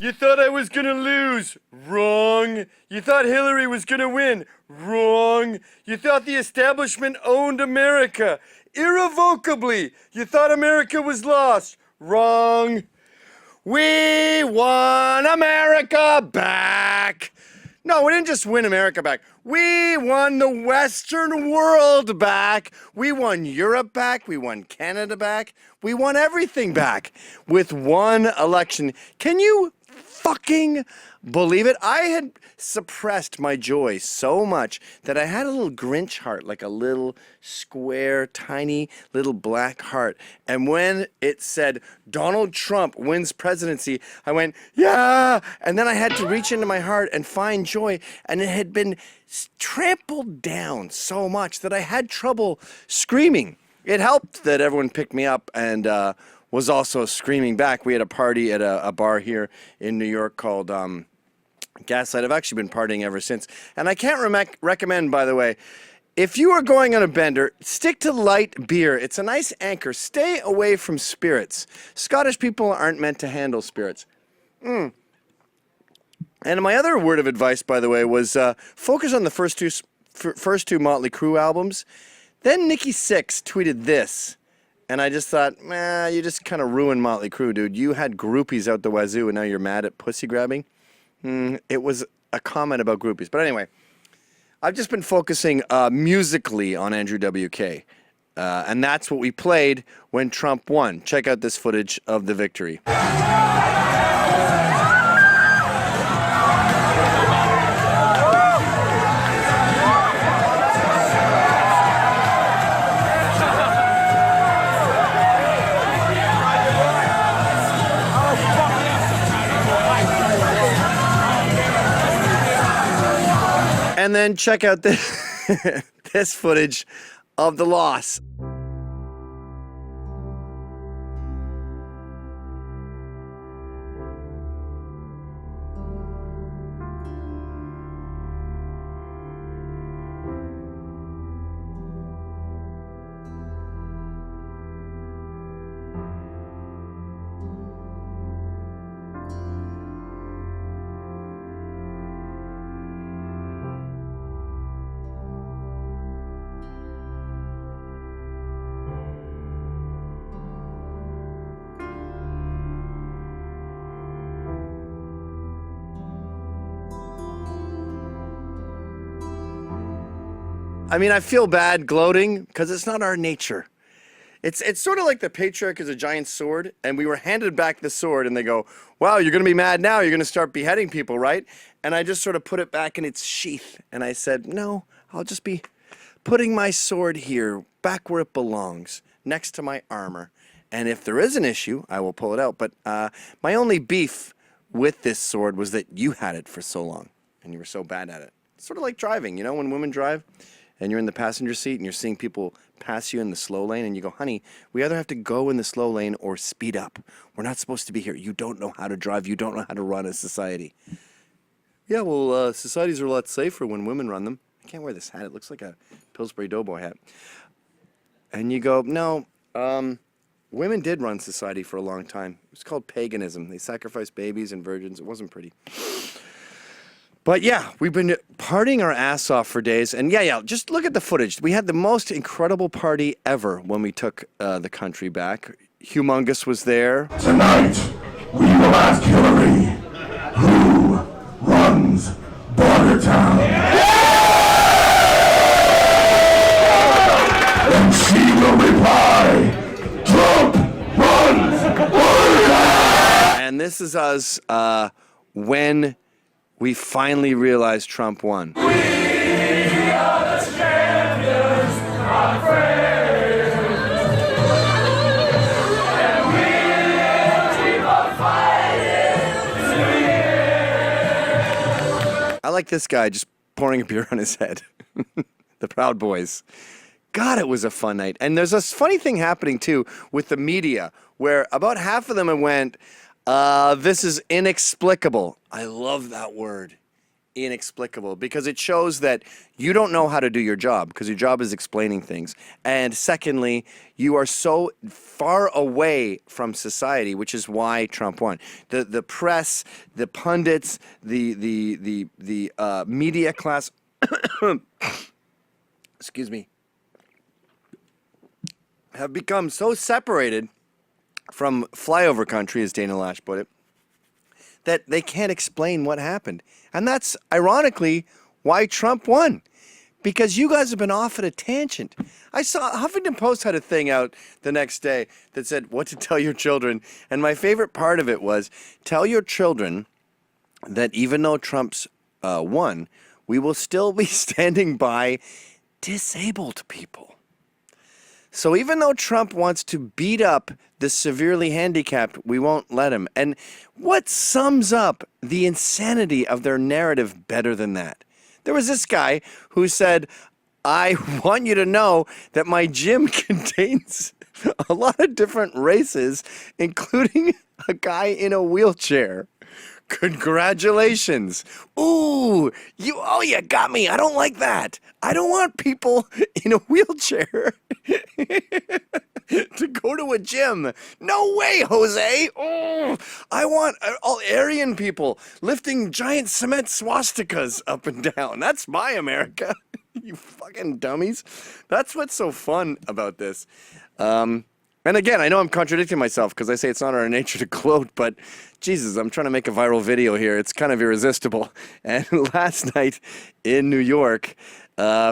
You thought I was gonna lose. Wrong. You thought Hillary was gonna win. Wrong. You thought the establishment owned America. Irrevocably. You thought America was lost. Wrong. We won America back. No, we didn't just win America back. We won the Western world back. We won Europe back. We won Canada back. We won everything back with one election. Can you fucking believe it? I had suppressed my joy so much that I had a little Grinch heart, like a little square, tiny little black heart. And when it said Donald Trump wins presidency, I went, yeah. And then I had to reach into my heart and find joy. And it had been trampled down so much that I had trouble screaming. It helped that everyone picked me up and was also screaming back. We had a party at a bar here in New York called Gaslight. I've actually been partying ever since. And I can't recommend, by the way, if you are going on a bender, stick to light beer. It's a nice anchor. Stay away from spirits. Scottish people aren't meant to handle spirits. And my other word of advice, by the way, was focus on the first two Motley Crue albums. Then Nikki Sixx tweeted this. And I just thought, you just kind of ruined Motley Crue, dude. You had groupies out the wazoo, and now you're mad at pussy grabbing. It was a comment about groupies. But anyway, I've just been focusing musically on Andrew WK. And that's what we played when Trump won. Check out this footage of the victory. And then check out this, this footage of the loss. I mean, I feel bad gloating because it's not our nature. It's sort of like the patriarch is a giant sword, and we were handed back the sword, and they go, wow, you're going to be mad now. You're going to start beheading people, right? And I just sort of put it back in its sheath, and I said, no, I'll just be putting my sword here, back where it belongs, next to my armor. And if there is an issue, I will pull it out. But my only beef with this sword was that you had it for so long, and you were so bad at it. It's sort of like driving, you know, when women drive, and you're in the passenger seat and you're seeing people pass you in the slow lane and you go, honey, we either have to go in the slow lane or speed up. We're not supposed to be here. You don't know how to drive. You don't know how to run a society. Yeah, well, societies are a lot safer when women run them. I can't wear this hat. It looks like a Pillsbury Doughboy hat. And you go, no, women did run society for a long time. It was called paganism. They sacrificed babies and virgins. It wasn't pretty. But yeah, we've been partying our ass off for days. And yeah, just look at the footage. We had the most incredible party ever when we took the country back. Humongous was there. Tonight, we will ask Hillary, who runs Bordertown? And she will reply, Trump runs Bordertown! And this is us when we finally realized Trump won. We are the champions, my friends. And we'll keep on fighting to the end. I like this guy just pouring a beer on his head. The Proud Boys. God, it was a fun night. And there's a funny thing happening, too, with the media, where about half of them went, this is inexplicable. I love that word. inexplicable because it shows that you don't know how to do your job because your job is explaining things. And secondly, you are so far away from society, which is why Trump won. The press, the pundits, the media class, excuse me, have become so separated from flyover country, as Dana Lash put it, that they can't explain what happened. And that's, ironically, why Trump won. Because you guys have been off at a tangent. I saw Huffington Post had a thing out the next day that said what to tell your children. And my favorite part of it was, tell your children that even though Trump's won, we will still be standing by disabled people. So even though Trump wants to beat up the severely handicapped, we won't let him. And what sums up the insanity of their narrative better than that? There was this guy who said, I want you to know that my gym contains a lot of different races, including a guy in a wheelchair. Congratulations. Ooh, you got me. I don't like that. I don't want people in a wheelchair to go to a gym. No way, Jose. Oh, I want all Aryan people lifting giant cement swastikas up and down. That's my America. You fucking dummies. That's what's so fun about this. And again, I know I'm contradicting myself because I say it's not our nature to gloat, but Jesus, I'm trying to make a viral video here. It's kind of irresistible. And last night in New York,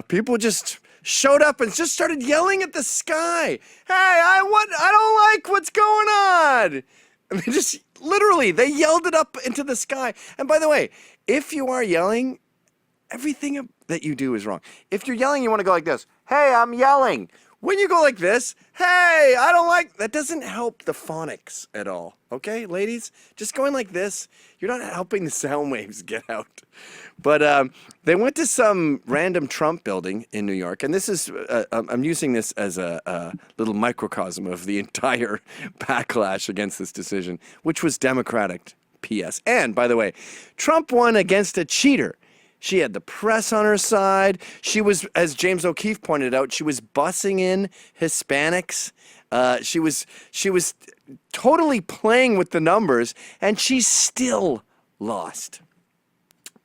people just showed up and just started yelling at the sky. Hey, I don't like what's going on. I mean, just literally, they yelled it up into the sky. And by the way, if you are yelling, everything that you do is wrong. If you're yelling, you want to go like this. Hey, I'm yelling. When you go like this, hey, I don't like, that doesn't help the phonics at all. Okay, ladies? Just going like this, you're not helping the sound waves get out. But they went to some random Trump building in New York, and this is, I'm using this as a little microcosm of the entire backlash against this decision, which was Democratic, P.S. And, by the way, Trump won against a cheater. She had the press on her side. She was, as James O'Keefe pointed out, she was bussing in Hispanics. She was totally playing with the numbers, and she still lost.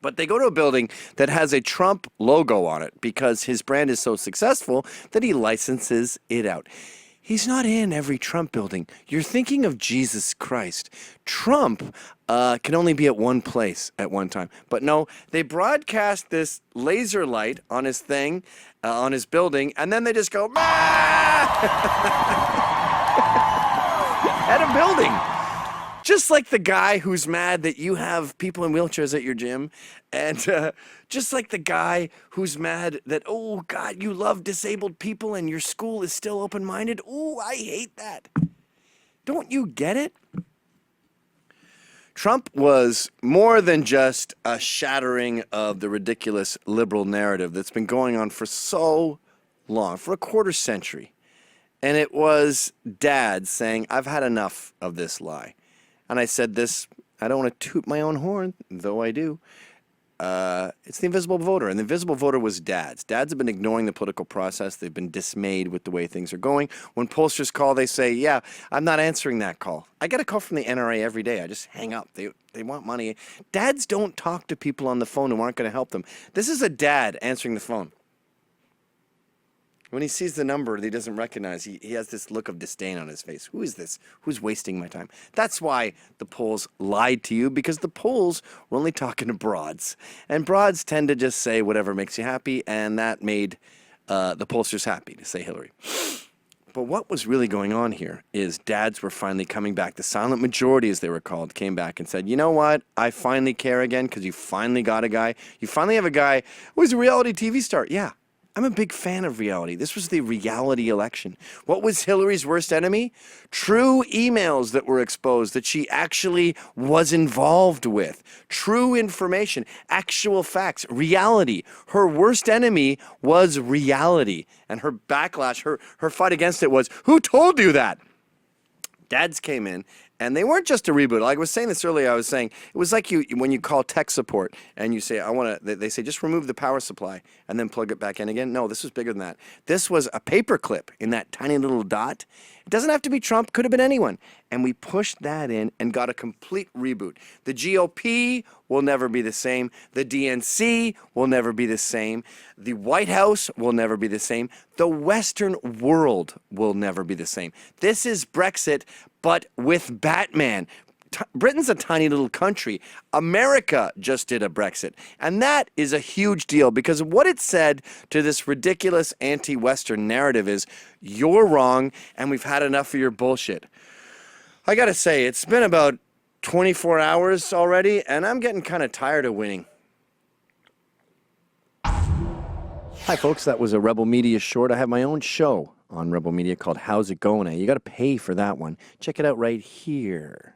But they go to a building that has a Trump logo on it because his brand is so successful that he licenses it out. He's not in every Trump building. You're thinking of Jesus Christ. Trump can only be at one place at one time. But no, they broadcast this laser light on his thing, on his building, and then they just go, at a building. Just like the guy who's mad that you have people in wheelchairs at your gym. And just like the guy who's mad that, oh, God, you love disabled people and your school is still open-minded. Oh, I hate that. Don't you get it? Trump was more than just a shattering of the ridiculous liberal narrative that's been going on for so long, for a quarter century. And it was Dad saying, I've had enough of this lie. And I said this, I don't want to toot my own horn, though I do. It's the invisible voter, and the invisible voter was dads. Dads have been ignoring the political process. They've been dismayed with the way things are going. When pollsters call, they say, yeah, I'm not answering that call. I get a call from the NRA every day. I just hang up. They want money. Dads don't talk to people on the phone who aren't going to help them. This is a dad answering the phone. When he sees the number that he doesn't recognize, he has this look of disdain on his face. Who is this? Who's wasting my time? That's why the polls lied to you, because the polls were only talking to broads. And broads tend to just say whatever makes you happy, and that made the pollsters happy to say Hillary. But what was really going on here is dads were finally coming back. The silent majority, as they were called, came back and said, you know what? I finally care again because you finally got a guy. You finally have a guy who's a reality TV star. Yeah. I'm a big fan of reality. This was the reality election. What was Hillary's worst enemy? True emails that were exposed that she actually was involved with. True information, actual facts, reality. Her worst enemy was reality. And her backlash, her fight against it was, who told you that? Dads came in And they weren't just a reboot. Like I was saying this earlier, I was saying it was like when you call tech support and you say, they say, just remove the power supply and then plug it back in again. No, this was bigger than that. This was a paperclip in that tiny little dot. It doesn't have to be Trump, could have been anyone. And we pushed that in and got a complete reboot. The GOP will never be the same. The DNC will never be the same. The White House will never be the same. The Western world will never be the same. This is Brexit, but with Batman. Britain's a tiny little country. America just did a Brexit. And that is a huge deal because what it said to this ridiculous anti-Western narrative is, you're wrong and we've had enough of your bullshit. I gotta say, it's been about 24 hours already and I'm getting kind of tired of winning. Hi folks, that was a Rebel Media short. I have my own show on Rebel Media called How's It Going? You gotta pay for that one. Check it out right here.